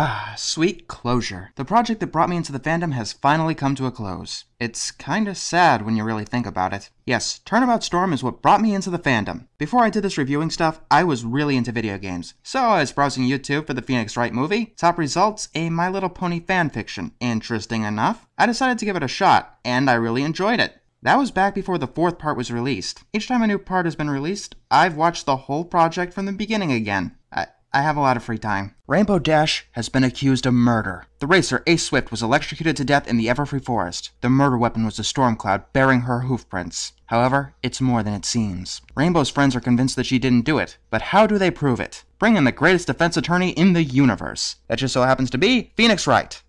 Ah, sweet closure. The project that brought me into the fandom has finally come to a close. It's kinda sad when you really think about it. Yes, Turnabout Storm is what brought me into the fandom. Before I did this reviewing stuff, I was really into video games. So I was browsing YouTube for the Phoenix Wright movie. Top results, a My Little Pony fanfiction. Interesting enough. I decided to give it a shot, and I really enjoyed it. That was back before the 4th part was released. Each time a new part has been released, I've watched the whole project from the beginning again. I have a lot of free time. Rainbow Dash has been accused of murder. The racer, Ace Swift, was electrocuted to death in the Everfree Forest. The murder weapon was a storm cloud bearing her hoofprints. However, it's more than it seems. Rainbow's friends are convinced that she didn't do it, but how do they prove it? Bring in the greatest defense attorney in the universe. That just so happens to be Phoenix Wright.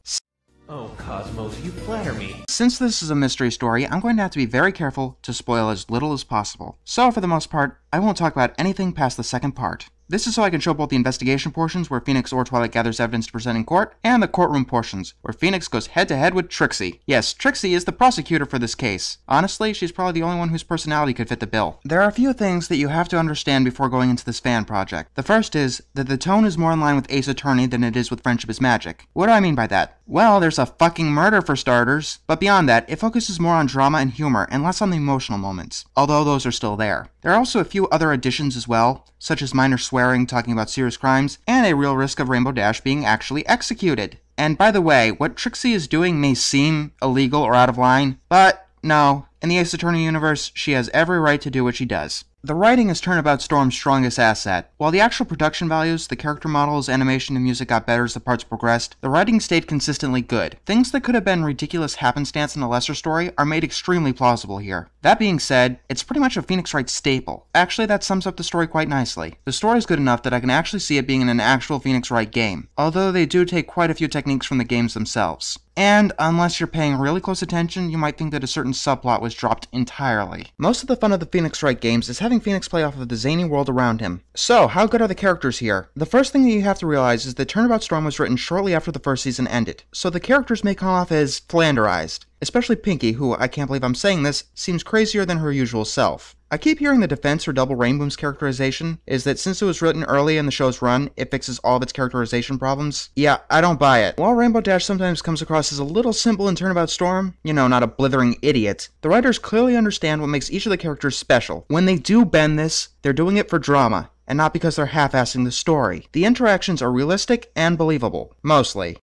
Oh, Cosmos, you flatter me. Since this is a mystery story, I'm going to have to be very careful to spoil as little as possible. So, for the most part, I won't talk about anything past the 2nd part. This is so I can show both the investigation portions, where Phoenix or Twilight gathers evidence to present in court, and the courtroom portions, where Phoenix goes head-to-head with Trixie. Yes, Trixie is the prosecutor for this case. Honestly, she's probably the only one whose personality could fit the bill. There are a few things that you have to understand before going into this fan project. The first is that the tone is more in line with Ace Attorney than it is with Friendship is Magic. What do I mean by that? Well, there's a fucking murder for starters. But beyond that, it focuses more on drama and humor, and less on the emotional moments, although those are still there. There are also a few other additions as well, such as minor swearing talking about serious crimes, and a real risk of Rainbow Dash being actually executed. And by the way, what Trixie is doing may seem illegal or out of line, but no, in the Ace Attorney universe, she has every right to do what she does. The writing is Turnabout Storm's strongest asset. While the actual production values, the character models, animation, and music got better as the parts progressed, the writing stayed consistently good. Things that could have been ridiculous happenstance in a lesser story are made extremely plausible here. That being said, it's pretty much a Phoenix Wright staple. Actually, that sums up the story quite nicely. The story is good enough that I can actually see it being in an actual Phoenix Wright game, although they do take quite a few techniques from the games themselves. And, unless you're paying really close attention, you might think that a certain subplot was dropped entirely. Most of the fun of the Phoenix Wright games is having Phoenix play off of the zany world around him. So, how good are the characters here? The first thing that you have to realize is that Turnabout Storm was written shortly after the first season ended, so the characters may come off as flanderized. Especially Pinkie, who, I can't believe I'm saying this, seems crazier than her usual self. I keep hearing the defense for Double Rainboom's characterization is that since it was written early in the show's run, it fixes all of its characterization problems. Yeah, I don't buy it. While Rainbow Dash sometimes comes across as a little simple in Turnabout Storm, you know, not a blithering idiot, the writers clearly understand what makes each of the characters special. When they do bend this, they're doing it for drama, and not because they're half-assing the story. The interactions are realistic and believable. Mostly.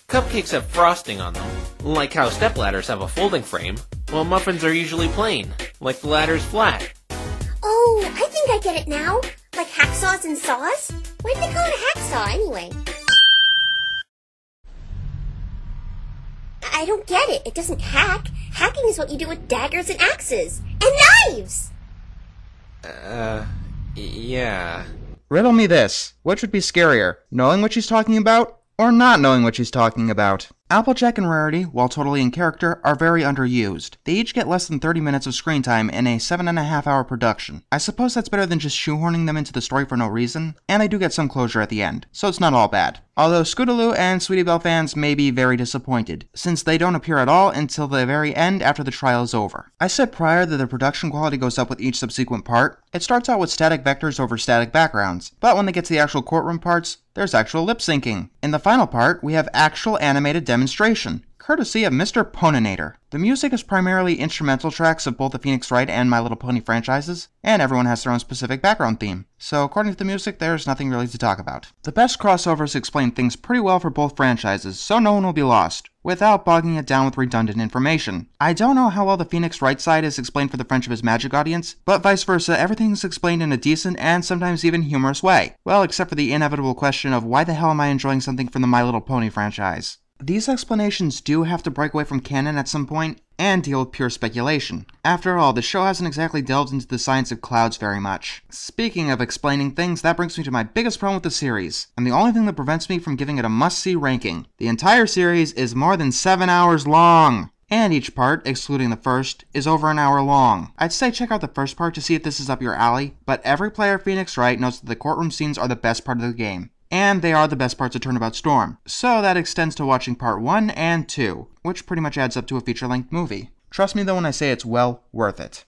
Cupcakes have frosting on them, like how stepladders have a folding frame, while muffins are usually plain, like the ladder's flat. Oh, I think I get it now. Like hacksaws and saws? Why'd they call it a hacksaw anyway? I don't get it. It doesn't hack. Hacking is what you do with daggers and axes. And knives! Yeah. Riddle me this. Which would be scarier, knowing what she's talking about, or not knowing what she's talking about? Applejack and Rarity, while totally in character, are very underused. They each get less than 30 minutes of screen time in a 7.5-hour production. I suppose that's better than just shoehorning them into the story for no reason, and they do get some closure at the end, so it's not all bad. Although Scootaloo and Sweetie Belle fans may be very disappointed, since they don't appear at all until the very end after the trial is over. I said prior that the production quality goes up with each subsequent part. It starts out with static vectors over static backgrounds, but when they get to the actual courtroom parts, there's actual lip syncing. In the final part, we have actual animated demonstration, courtesy of Mr. Poninator. The music is primarily instrumental tracks of both the Phoenix Wright and My Little Pony franchises, and everyone has their own specific background theme, so according to the music, there's nothing really to talk about. The best crossovers explain things pretty well for both franchises, so no one will be lost, without bogging it down with redundant information. I don't know how well the Phoenix Wright side is explained for the Friendship is Magic audience, but vice versa, everything is explained in a decent and sometimes even humorous way. Well, except for the inevitable question of why the hell am I enjoying something from the My Little Pony franchise? These explanations do have to break away from canon at some point, and deal with pure speculation. After all, the show hasn't exactly delved into the science of clouds very much. Speaking of explaining things, that brings me to my biggest problem with the series, and the only thing that prevents me from giving it a must-see ranking. The entire series is more than 7 hours long! and each part, excluding the first, is over an hour long. I'd say check out the first part to see if this is up your alley, but every player of Phoenix Wright knows that the courtroom scenes are the best part of the game, and they are the best parts of Turnabout Storm, so that extends to watching part 1 and 2, which pretty much adds up to a feature-length movie. Trust me though when I say it's well worth it.